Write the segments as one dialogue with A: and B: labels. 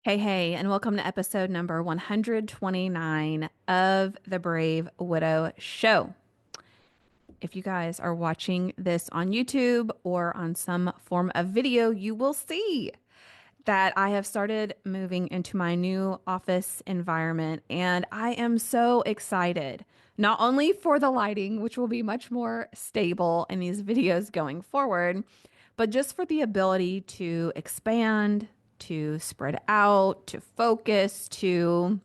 A: Hey, and welcome to episode number 129 of the Brave Widow Show. If you guys are watching this on YouTube or on some form of video, you will see that I have started moving into my new office environment, and I am so excited. Not only for the lighting, which will be much more stable in these videos going forward, but just for the ability to expand, to spread out, to focus, to,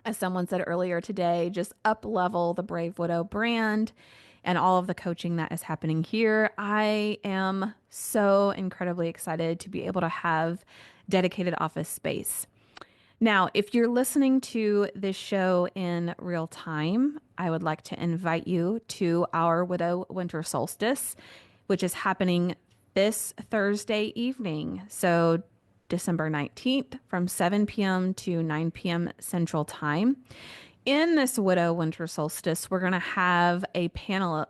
A: as someone said earlier today, just up level the Brave Widow brand and all of the coaching that is happening here. I am so incredibly excited to be able to have dedicated office space. Now, if you're listening to this show in real time, I would like to invite you to our Widow Winter Solstice, which is happening this Thursday evening. So, December 19th from 7 p.m. to 9 p.m. Central Time. In this Widow Winter Solstice, we're going to have a panel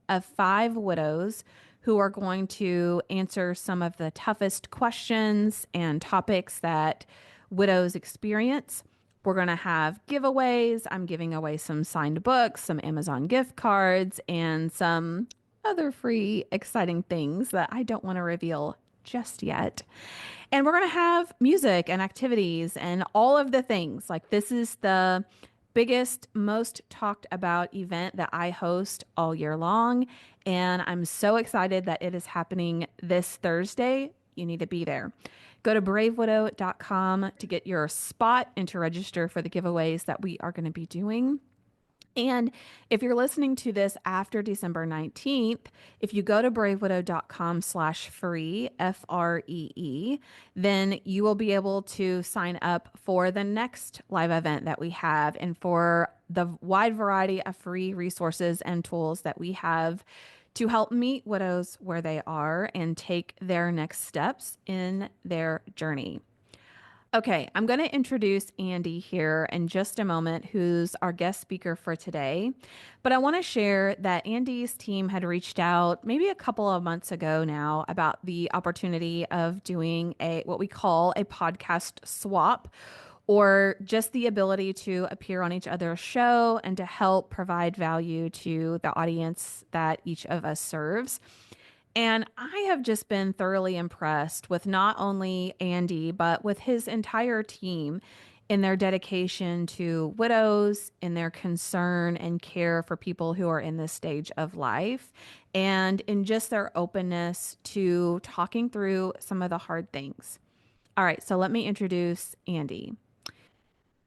A: of 5 widows who are going to answer some of the toughest questions and topics that widows experience. We're going to have giveaways. I'm giving away some signed books, some Amazon gift cards, and some other free exciting things that I don't want to reveal just yet. And we're going to have music and activities and all of the things. Like, this is the biggest, most talked about event that I host all year long. And I'm so excited that it is happening this Thursday. You need to be there. Go to bravewidow.com to get your spot and to register for the giveaways that we are going to be doing. And if you're listening to this after December 19th, if you go to bravewidow.com/free, FREE, then you will be able to sign up for the next live event that we have and for the wide variety of free resources and tools that we have to help meet widows where they are and take their next steps in their journey. Okay, I'm going to introduce Andy here in just a moment, who's our guest speaker for today. But I want to share that Andy's team had reached out maybe a couple of months ago now about the opportunity of doing what we call a podcast swap, or just the ability to appear on each other's show and to help provide value to the audience that each of us serves. And I have just been thoroughly impressed with not only Andy, but with his entire team in their dedication to widows, in their concern and care for people who are in this stage of life, and in just their openness to talking through some of the hard things. All right, so let me introduce Andy.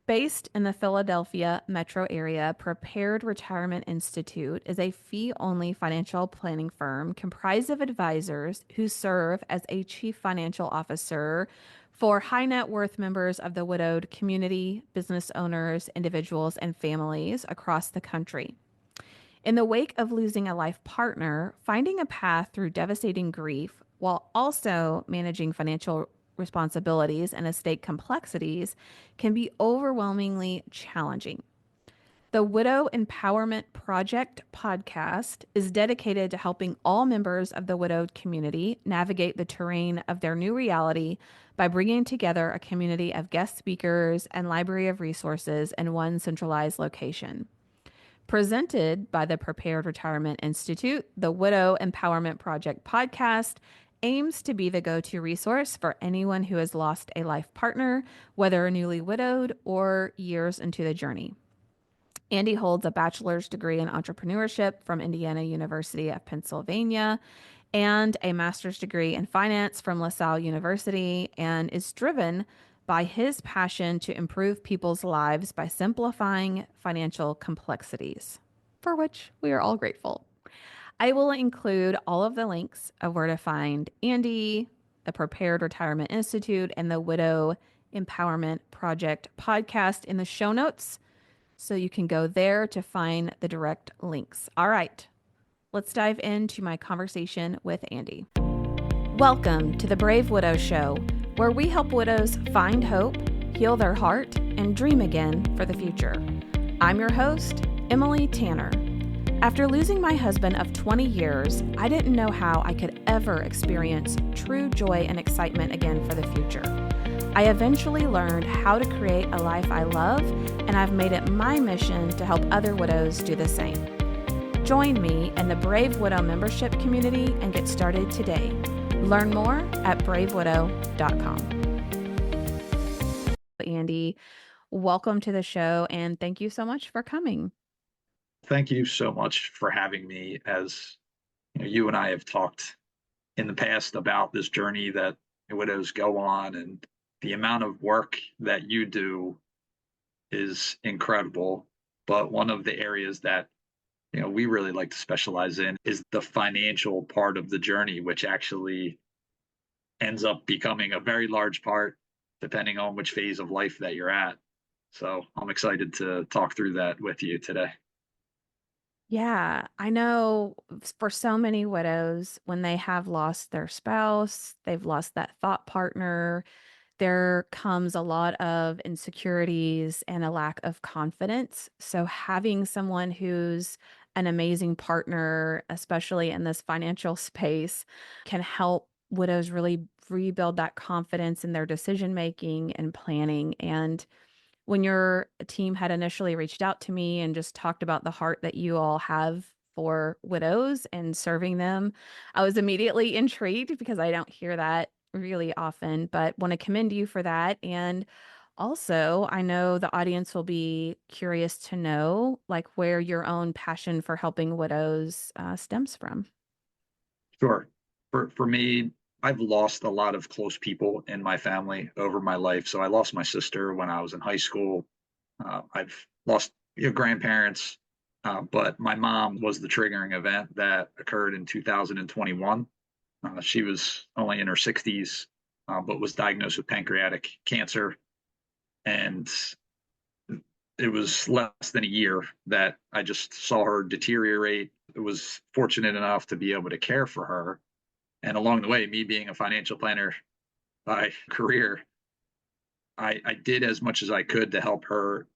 A: Based in the Philadelphia metro area, Prepared Retirement Institute is a fee-only financial planning firm comprised of advisors who serve as a chief financial officer for high net worth members of the widowed community, business owners, individuals, and families across the country. In the wake of losing a life partner, finding a path through devastating grief while also managing financial responsibilities and estate complexities can be overwhelmingly challenging. The Widow Empowerment Project podcast is dedicated to helping all members of the widowed community navigate the terrain of their new reality by bringing together a community of guest speakers and library of resources in one centralized location. Presented by the Prepared Retirement Institute, the Widow Empowerment Project podcast aims to be the go-to resource for anyone who has lost a life partner, whether newly widowed or years into the journey. Andy holds a bachelor's degree in entrepreneurship from Indiana University of Pennsylvania and a master's degree in finance from LaSalle University, and is driven by his passion to improve people's lives by simplifying financial complexities, for which we are all grateful. I will include all of the links of where to find Andy, the Prepared Retirement Institute, and the Widow Empowerment Project podcast in the show notes, so you can go there to find the direct links. All right, let's dive into my conversation with Andy. Welcome to the Brave Widow Show, where we help widows find hope, heal their heart, and dream again for the future. I'm your host, Emily Tanner. After losing my husband of 20 years, I didn't know how I could ever experience true joy and excitement again for the future. I eventually learned how to create a life I love, and I've made it my mission to help other widows do the same. Join me in the Brave Widow membership community and get started today. Learn more at bravewidow.com. Andy, welcome to the show, and thank you so much for coming.
B: Thank you so much for having me. As you and I have talked in the past about this journey that widows go on, and the amount of work that you do is incredible. But one of the areas that we really like to specialize in is the financial part of the journey, which actually ends up becoming a very large part depending on which phase of life that you're at. So I'm excited to talk through that with you today.
A: Yeah, I know for so many widows, when they have lost their spouse, they've lost that thought partner, there comes a lot of insecurities and a lack of confidence. So, having someone who's an amazing partner, especially in this financial space, can help widows really rebuild that confidence in their decision making and planning. And when your team had initially reached out to me and just talked about the heart that you all have for widows and serving them, I was immediately intrigued because I don't hear that really often, but want to commend you for that. And also, I know the audience will be curious to know like where your own passion for helping widows stems from.
B: Sure. For me, I've lost a lot of close people in my family over my life. So I lost my sister when I was in high school. I've lost grandparents, but my mom was the triggering event that occurred in 2021. She was only in her 60s, but was diagnosed with pancreatic cancer. And it was less than a year that I just saw her deteriorate. I was fortunate enough to be able to care for her. And along the way, me being a financial planner by career, I did as much as I could to help her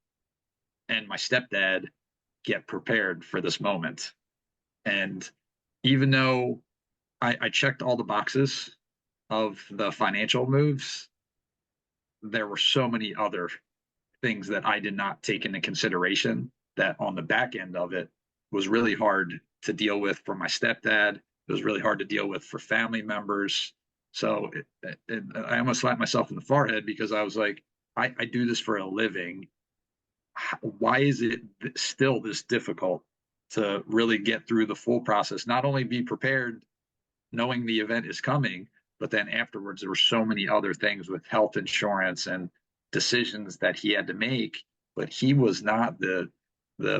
B: and my stepdad get prepared for this moment. And even though I checked all the boxes of the financial moves, there were so many other things that I did not take into consideration that on the back end of it was really hard to deal with for my stepdad. It was really hard to deal with for family members. So I almost slapped myself in the forehead because I was like, I do this for a living. Why is it still this difficult to really get through the full process? Not only be prepared knowing the event is coming, but then afterwards there were so many other things with health insurance and decisions that he had to make, but he was not the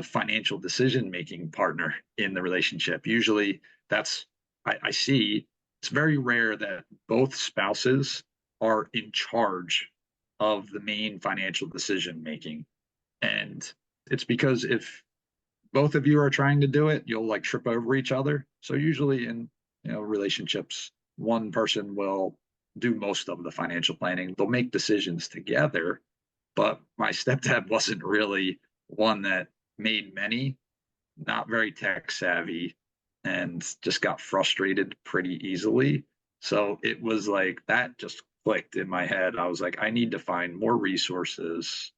B: financial decision making partner in the relationship. Usually that's I see it's very rare that both spouses are in charge of the main financial decision making. And it's because if both of you are trying to do it, you'll like trip over each other. So usually in relationships, one person will do most of the financial planning. They'll make decisions together, but my stepdad wasn't really one that made many, not very tech savvy, and just got frustrated pretty easily. So it was like that just clicked in my head. I was like, I need to find more resources,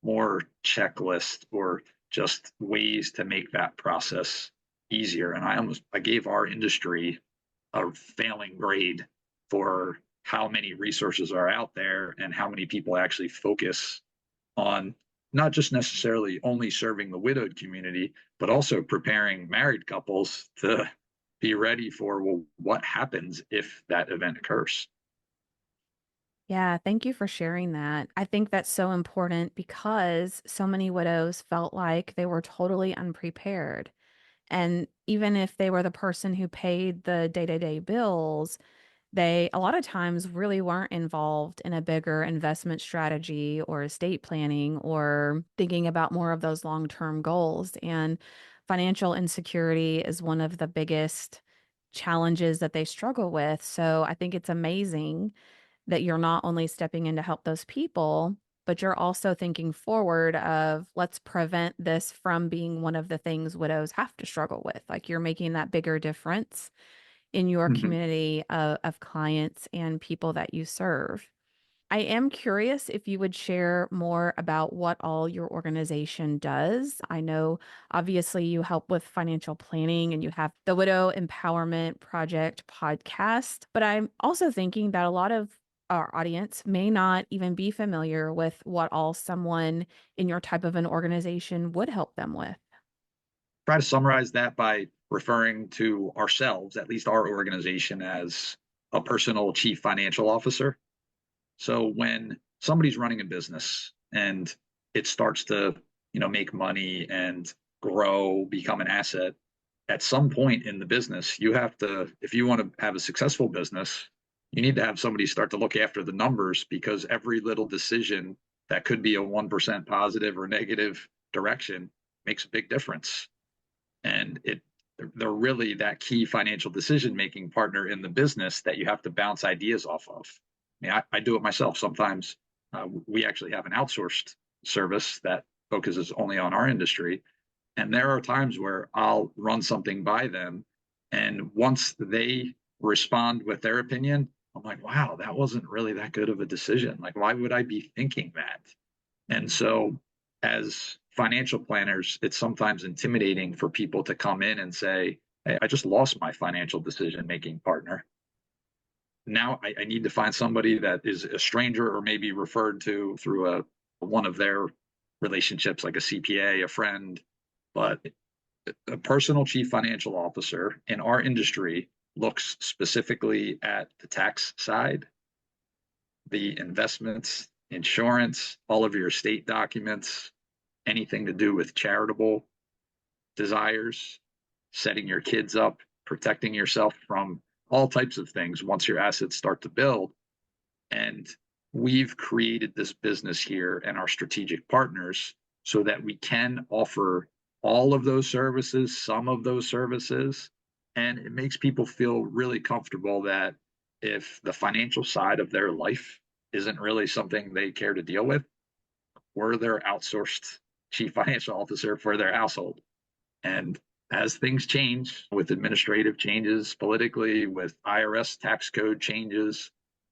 B: more checklists, or just ways to make that process easier. And I gave our industry a failing grade for how many resources are out there and how many people actually focus on not just necessarily only serving the widowed community, but also preparing married couples to be ready for, well, what happens if that event occurs.
A: Yeah, thank you for sharing that. I think that's so important because so many widows felt like they were totally unprepared. And even if they were the person who paid the day-to-day bills, they a lot of times really weren't involved in a bigger investment strategy or estate planning or thinking about more of those long-term goals. And financial insecurity is one of the biggest challenges that they struggle with. So I think it's amazing that you're not only stepping in to help those people, but you're also thinking forward of let's prevent this from being one of the things widows have to struggle with. Like you're making that bigger difference in your
B: Mm-hmm.
A: community of clients and people that you serve. I am curious if you would share more about what all your organization does. I know obviously you help with financial planning and you have the Widow Empowerment Project podcast, but I'm also thinking that a lot of our audience may not even be familiar with what all someone in your type of an organization would help them with.
B: Try to summarize that by referring to ourselves, at least our organization, as a personal chief financial officer. So when somebody's running a business and it starts to, make money and grow, become an asset, at some point in the business, you have to, if you want to have a successful business, you need to have somebody start to look after the numbers because every little decision that could be a 1% positive or negative direction makes a big difference. And they're really that key financial decision making partner in the business that you have to bounce ideas off of. I do it myself sometimes. We actually have an outsourced service that focuses only on our industry, and there are times where I'll run something by them, and once they respond with their opinion, I'm like, wow, that wasn't really that good of a decision. Like, why would I be thinking that? And so, as financial planners, it's sometimes intimidating for people to come in and say, hey, I just lost my financial decision making partner. Now I need to find somebody that is a stranger or maybe referred to through one of their relationships, like a CPA, a friend. But a personal chief financial officer in our industry looks specifically at the tax side, the investments, insurance, all of your estate documents, anything to do with charitable desires, setting your kids up, protecting yourself from all types of things once your assets start to build. And we've created this business here and our strategic partners so that we can offer all of those services, some of those services. And it makes people feel really comfortable that if the financial side of their life isn't really something they care to deal with, we're their outsourced chief financial officer for their household. And as things change with administrative changes politically, with IRS tax code changes,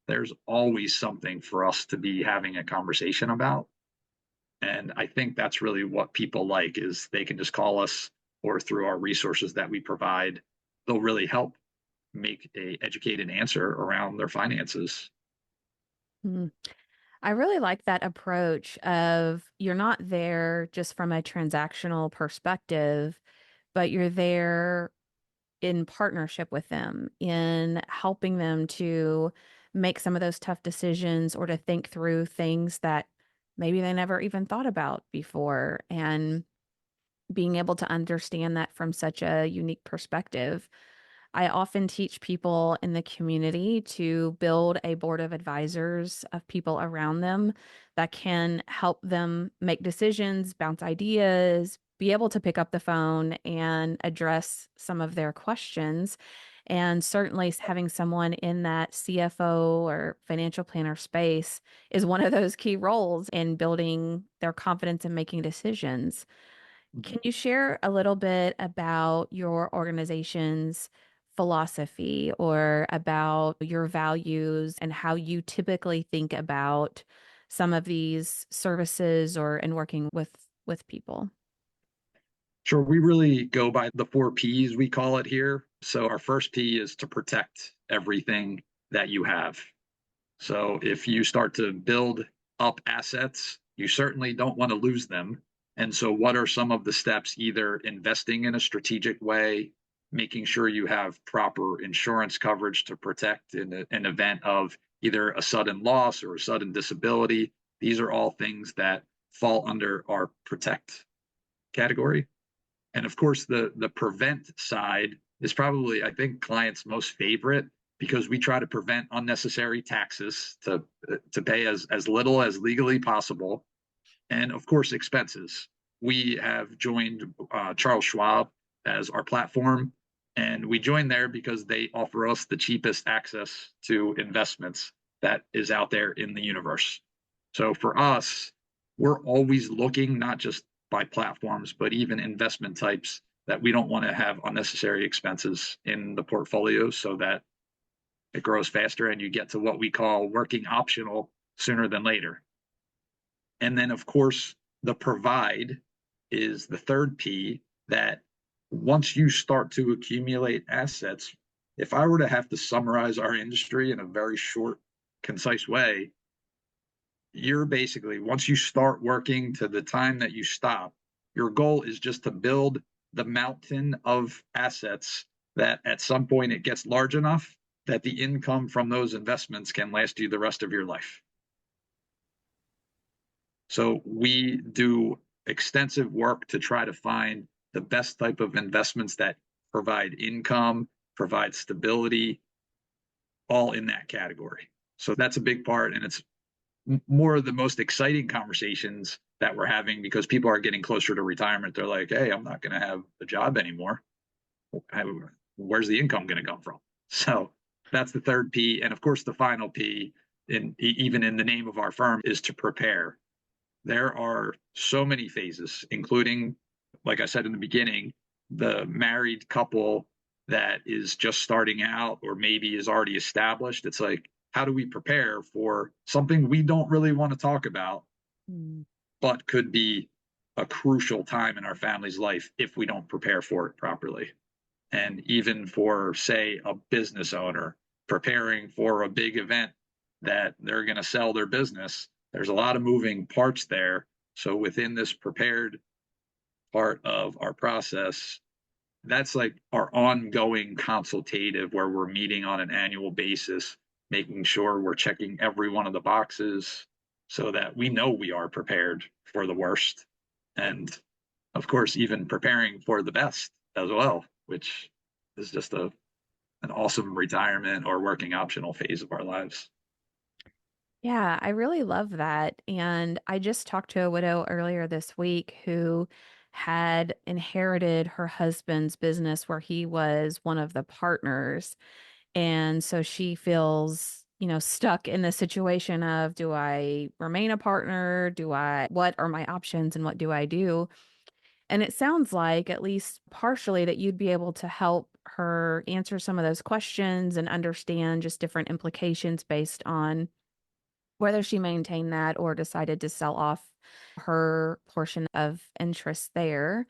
B: there's always something for us to be having a conversation about. And I think that's really what people like is they can just call us or through our resources that we provide, they'll really help make a educated answer around their finances.
A: Hmm. I really like that approach of you're not there just from a transactional perspective, but you're there in partnership with them, in helping them to make some of those tough decisions or to think through things that maybe they never even thought about before, and being able to understand that from such a unique perspective. I often teach people in the community to build a board of advisors of people around them that can help them make decisions, bounce ideas, be able to pick up the phone and address some of their questions. And certainly having someone in that CFO or financial planner space is one of those key roles in building their confidence in making decisions. Can you share a little bit about your organization's philosophy or about your values and how you typically think about some of these services or in working with people?
B: Sure, we really go by the 4 Ps, we call it here. So our first P is to protect everything that you have. So if you start to build up assets, you certainly don't want to lose them. And so, what are some of the steps? Either investing in a strategic way, making sure you have proper insurance coverage to protect in an event of either a sudden loss or a sudden disability. These are all things that fall under our protect category. And of course, the prevent side is probably, I think, clients' most favorite because we try to prevent unnecessary taxes to pay as little as legally possible, and of course, expenses. We have joined Charles Schwab as our platform, and we joined there because they offer us the cheapest access to investments that is out there in the universe. So for us, we're always looking not just by platforms, but even investment types that we don't want to have unnecessary expenses in the portfolio so that it grows faster and you get to what we call working optional sooner than later. And then, of course, the provide is the third P, that once you start to accumulate assets, if I were to have to summarize our industry in a very short, concise way, you're basically, once you start working to the time that you stop, your goal is just to build the mountain of assets that at some point it gets large enough that the income from those investments can last you the rest of your life. So we do extensive work to try to find the best type of investments that provide income, provide stability, all in that category. So that's a big part. And it's more of the most exciting conversations that we're having because people are getting closer to retirement. They're like, hey, I'm not going to have a job anymore. Where's the income going to come from? So that's the third P. And of course, the final P, even in the name of our firm, is to prepare. There are so many phases, including, like I said in the beginning, the married couple that is just starting out or maybe is already established. It's like, how do we prepare for something we don't really want to talk about, but could be a crucial time in our family's life if we don't prepare for it properly? And even for, say, a business owner preparing for a big event that they're going to sell their business, there's a lot of moving parts there. So within this prepared part of our process, that's like our ongoing consultative where we're meeting on an annual basis, making sure we're checking every one of the boxes so that we know we are prepared for the worst. And of course, even preparing for the best as well, which is just an awesome retirement or working optional phase of our lives.
A: Yeah, I really love that. And I just talked to a widow earlier this week who had inherited her husband's business where he was one of the partners. And so she feels, stuck in the situation of, do I remain a partner? What are my options and what do I do? And it sounds like, at least partially, that you'd be able to help her answer some of those questions and understand just different implications based on whether she maintained that or decided to sell off her portion of interest there.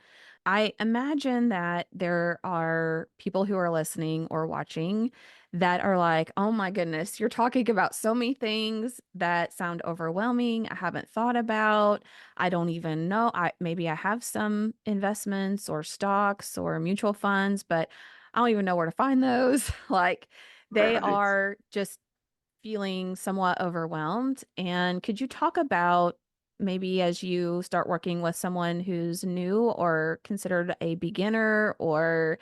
A: I imagine that there are people who are listening or watching that are like, oh my goodness, you're talking about so many things that sound overwhelming. I haven't thought about. I don't even know. Maybe I have some investments or stocks or mutual funds, but I don't even know where to find those. Like they
B: Right.
A: are just feeling somewhat overwhelmed. And could you talk about maybe as you start working with someone who's new or considered a beginner, or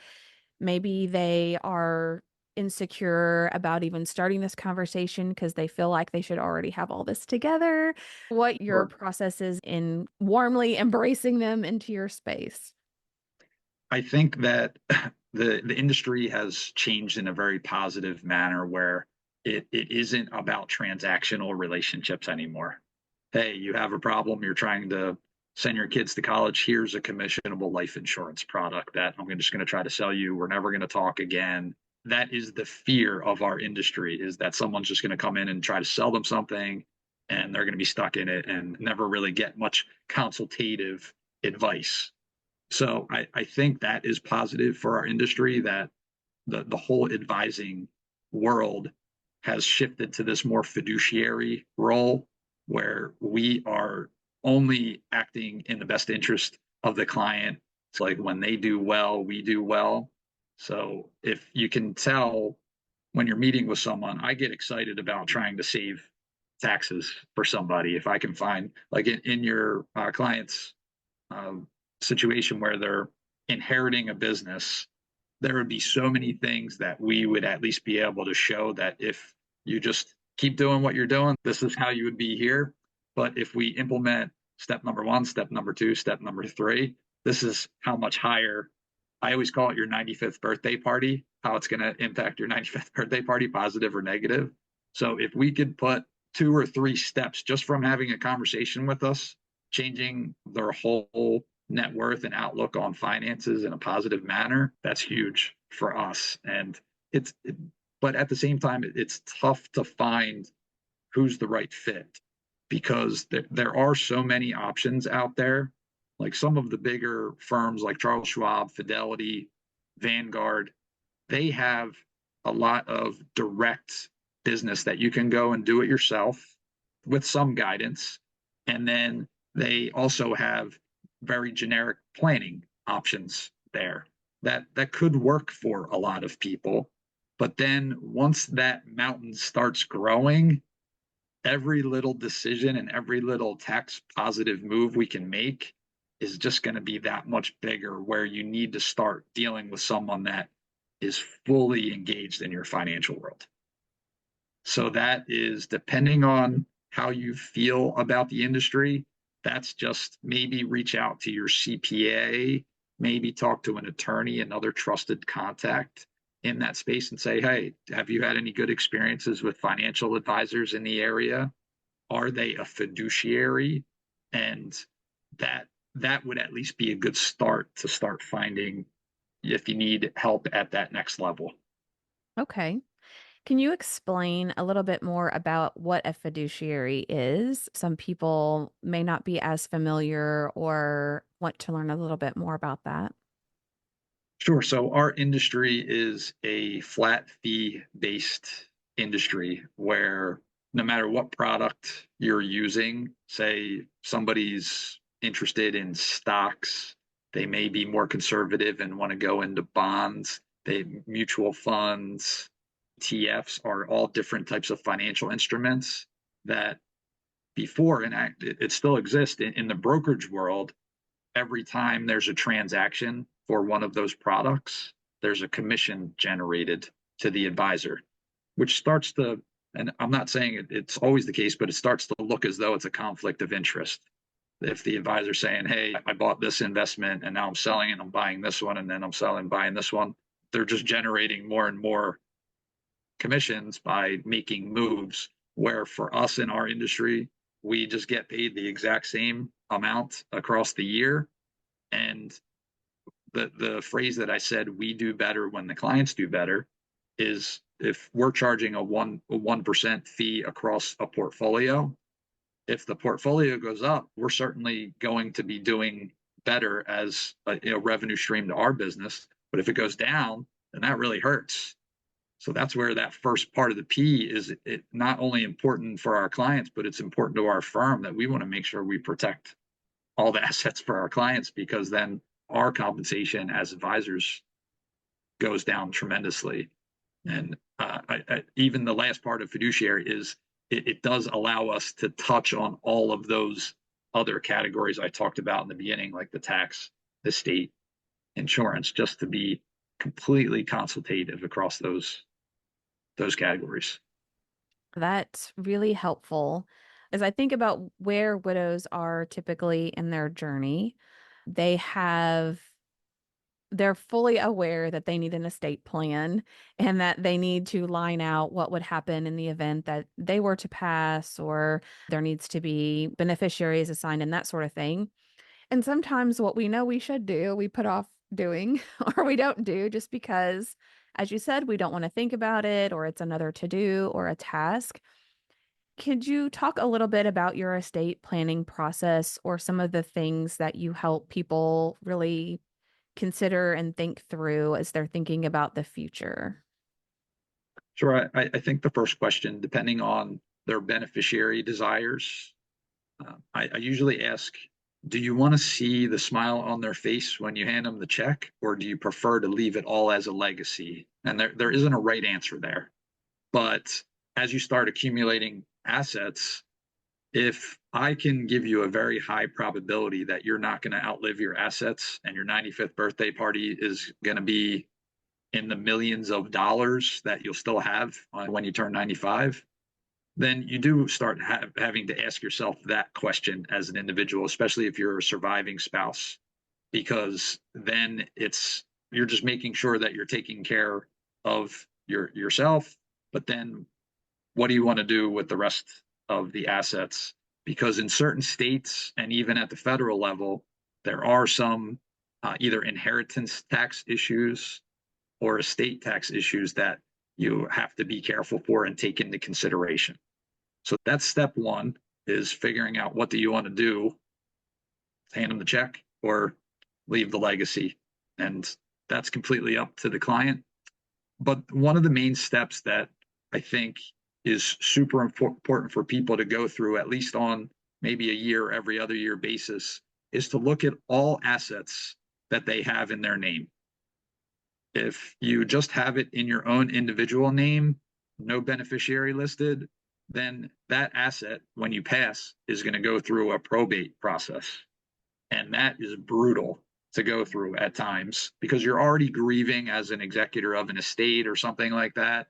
A: maybe they are insecure about even starting this conversation because they feel like they should already have all this together, what your
B: Sure.
A: process is in warmly embracing them into your space?
B: I think that the industry has changed in a very positive manner where it isn't about transactional relationships anymore. Hey, you have a problem, you're trying to send your kids to college, here's a commissionable life insurance product that I'm just going to try to sell you. We're never going to talk again. That is the fear of our industry, is that someone's just going to come in and try to sell them something and they're going to be stuck in it and never really get much consultative advice. So I think that is positive for our industry, that the whole advising world has shifted to this more fiduciary role where we are only acting in the best interest of the client. It's like when they do well, we do well. So if you can tell when you're meeting with someone, I get excited about trying to save taxes for somebody. If I can find, like in your client's um, situation where they're inheriting a business, there would be so many things that we would at least be able to show that if you just keep doing what you're doing, this is how you would be here. But if we implement step number one, step number two, step number three, this is how much higher. I always call it your 95th birthday party, how it's going to impact your 95th birthday party, positive or negative. So if we could put 2 or 3 steps just from having a conversation with us, changing their whole net worth and outlook on finances in a positive manner, that's huge for us. And but at the same time, it's tough to find who's the right fit, because there are so many options out there. Like some of the bigger firms like Charles Schwab, Fidelity, Vanguard, they have a lot of direct business that you can go and do it yourself with some guidance. And then they also have very generic planning options there that could work for a lot of people. But then once that mountain starts growing, every little decision and every little tax positive move we can make is just going to be that much bigger, where you need to start dealing with someone that is fully engaged in your financial world. So that is depending on how you feel about the industry. That's just maybe reach out to your CPA, maybe talk to an attorney, another trusted contact in that space, and say, hey, have you had any good experiences with financial advisors in the area? Are they a fiduciary? And that would at least be a good start to start finding if you need help at that next level.
A: Okay. Can you explain a little bit more about what a fiduciary is? Some people may not be as familiar or want to learn a little bit more about that.
B: Sure. So our industry is a flat fee based industry where no matter what product you're using, say somebody's interested in stocks, they may be more conservative and want to go into bonds, they mutual funds, TFs are all different types of financial instruments that before, and it still exists in the brokerage world. Every time there's a transaction for one of those products, there's a commission generated to the advisor, which starts to, and I'm not saying it's always the case, but it starts to look as though it's a conflict of interest. If the advisor's saying, hey, I bought this investment and now I'm selling and I'm buying this one, and then I'm selling, buying this one, they're just generating more and more commissions by making moves. Where for us in our industry, we just get paid the exact same amount across the year. And the phrase that I said, we do better when the clients do better, is if we're charging a 1% fee across a portfolio, if the portfolio goes up, we're certainly going to be doing better as a revenue stream to our business. But if it goes down, then that really hurts. So that's where that first part of the P is it not only important for our clients, but it's important to our firm that we want to make sure we protect all the assets for our clients, because then our compensation as advisors goes down tremendously. And even the last part of fiduciary is it does allow us to touch on all of those other categories I talked about in the beginning, like the tax, the state, insurance, just to be completely consultative across those categories.
A: That's really helpful. As I think about where widows are typically in their journey, they have they're fully aware that they need an estate plan and that they need to line out what would happen in the event that they were to pass, or there needs to be beneficiaries assigned and that sort of thing. And sometimes what we know we should do, we put off doing or we don't do just because, as you said, we don't want to think about it or it's another to do or a task. Could you talk a little bit about your estate planning process or some of the things that you help people really consider and think through as they're thinking about the future?
B: Sure. I think the first question, depending on their beneficiary desires, I usually ask, do you want to see the smile on their face when you hand them the check, or do you prefer to leave it all as a legacy? And there isn't a right answer there. But as you start accumulating assets, if I can give you a very high probability that you're not going to outlive your assets and your 95th birthday party is going to be in the millions of dollars that you'll still have when you turn 95, then you do start having to ask yourself that question as an individual, especially if you're a surviving spouse, because then you're just making sure that you're taking care of yourself, but then what do you want to do with the rest of the assets? Because in certain states and even at the federal level, there are some either inheritance tax issues or estate tax issues that you have to be careful for and take into consideration. So that's step one, is figuring out what do you want to do, hand them the check or leave the legacy. And that's completely up to the client. But one of the main steps that I think is super important for people to go through, at least on maybe a year, every other year basis, is to look at all assets that they have in their name. If you just have it in your own individual name, no beneficiary listed, then that asset, when you pass, is going to go through a probate process. And that is brutal to go through at times because you're already grieving as an executor of an estate or something like that.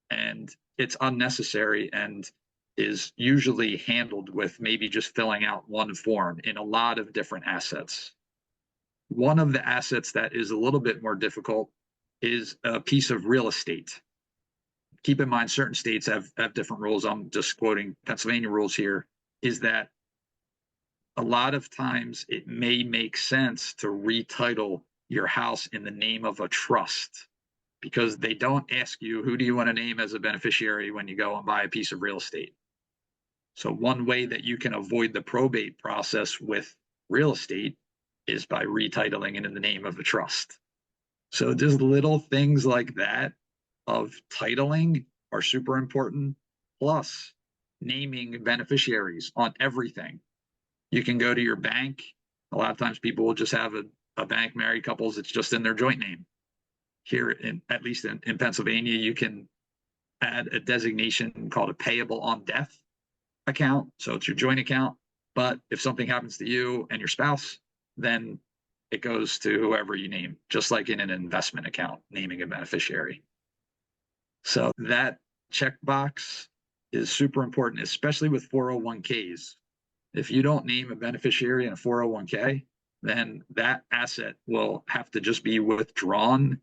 B: And it's unnecessary and is usually handled with maybe just filling out one form in a lot of different assets. One of the assets that is a little bit more difficult is a piece of real estate. Keep in mind, certain states have different rules. I'm just quoting Pennsylvania rules here, is that a lot of times it may make sense to retitle your house in the name of a trust because they don't ask you who do you want to name as a beneficiary when you go and buy a piece of real estate. So one way that you can avoid the probate process with real estate is by retitling it in the name of a trust. So just little things like that of titling are super important. Plus, naming beneficiaries on everything. You can go to your bank. A lot of times people will just have a bank married couples, it's just in their joint name. Here, at least in Pennsylvania, you can add a designation called a payable on death account. So it's your joint account. But if something happens to you and your spouse, then it goes to whoever you name, just like in an investment account, naming a beneficiary. So that checkbox is super important, especially with 401ks. If you don't name a beneficiary in a 401k, then that asset will have to just be withdrawn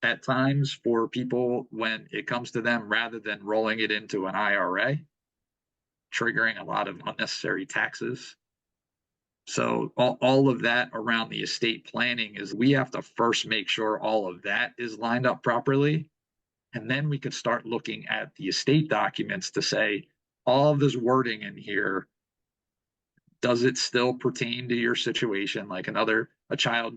B: at times for people when it comes to them rather than rolling it into an IRA, triggering a lot of unnecessary taxes. So all of that around the estate planning is we have to first make sure all of that is lined up properly. And then we could start looking at the estate documents to say, all of this wording in here, does it still pertain to your situation? Like a child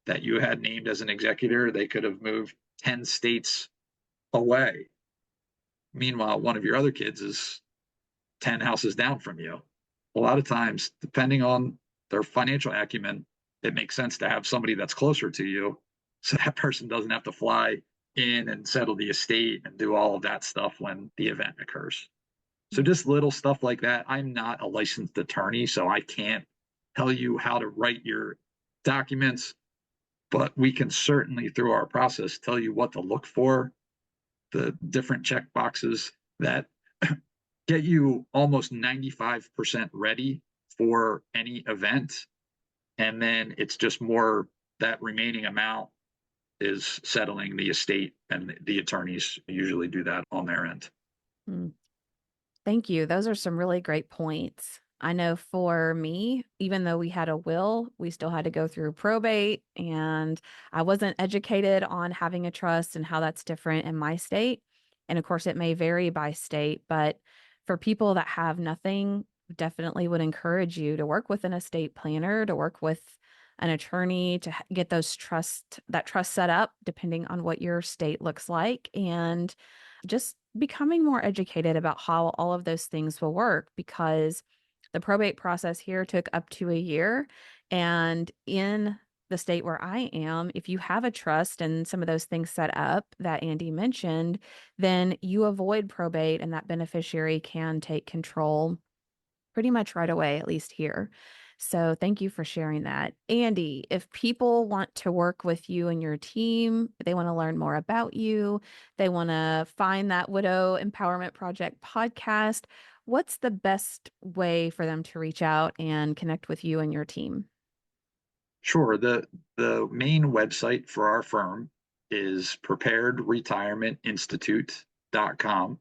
B: that you had named as an executor, they could have moved 10 states away. Meanwhile, one of your other kids is 10 houses down from you. A lot of times, depending on their financial acumen, it makes sense to have somebody that's closer to you so that person doesn't have to fly in and settle the estate and do all of that stuff when the event occurs. So just little stuff like that. I'm not a licensed attorney, so I can't tell you how to write your documents, but we can certainly, through our process, tell you what to look for, the different check boxes that get you almost 95% ready for any event. And then it's just more that remaining amount is settling the estate, and the attorneys usually do that on their end.
A: Mm. Thank you. Those are some really great points. I know for me, even though we had a will, we still had to go through probate, and I wasn't educated on having a trust and how that's different in my state. And of course, it may vary by state, but for people that have nothing, definitely would encourage you to work with an estate planner, to work with an attorney to get that trust set up, depending on what your state looks like, and just becoming more educated about how all of those things will work, because the probate process here took up to a year. And in the state where I am, if you have a trust and some of those things set up that Andy mentioned, then you avoid probate and that beneficiary can take control pretty much right away, at least here. So thank you for sharing that. Andy, if people want to work with you and your team, they want to learn more about you, they want to find that Widow Empowerment Project podcast, what's the best way for them to reach out and connect with you and your team?
B: Sure. The main website for our firm is preparedretirementinstitute.com.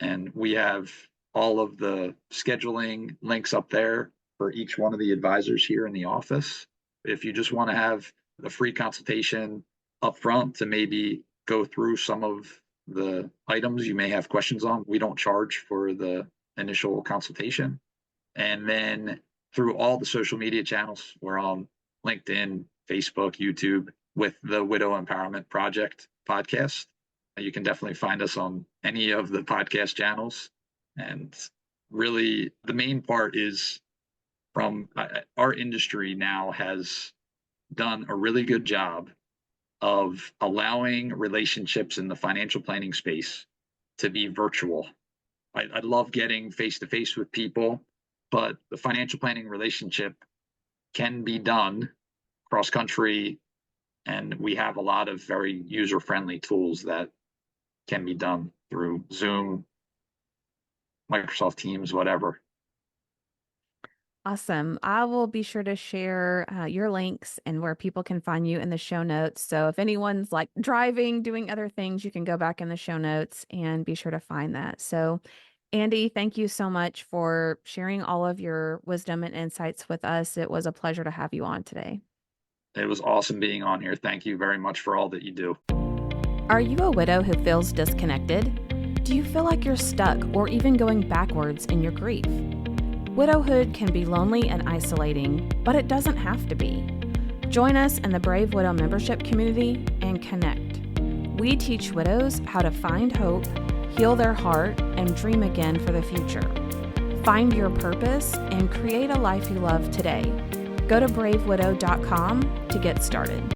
B: And we have all of the scheduling links up there for each one of the advisors here in the office. If you just want to have the free consultation up front to maybe go through some of the items you may have questions on, we don't charge for the initial consultation. And then through all the social media channels, we're on LinkedIn, Facebook, YouTube with the Widow Empowerment Project podcast. You can definitely find us on any of the podcast channels. And really, the main part is from our industry now has done a really good job of allowing relationships in the financial planning space to be virtual. I love getting face to face with people, but the financial planning relationship can be done cross country, and we have a lot of very user friendly tools that can be done through Zoom, Microsoft Teams, whatever.
A: Awesome. I will be sure to share your links and where people can find you in the show notes. So if anyone's like driving, doing other things, you can go back in the show notes and be sure to find that. So, Andy, thank you so much for sharing all of your wisdom and insights with us. It was a pleasure to have you on today.
B: It was awesome being on here. Thank you very much for all that you do.
A: Are you a widow who feels disconnected? Do you feel like you're stuck or even going backwards in your grief? Widowhood can be lonely and isolating, but it doesn't have to be. Join us in the Brave Widow membership community and connect. We teach widows how to find hope, heal their heart, and dream again for the future. Find your purpose and create a life you love today. Go to bravewidow.com to get started.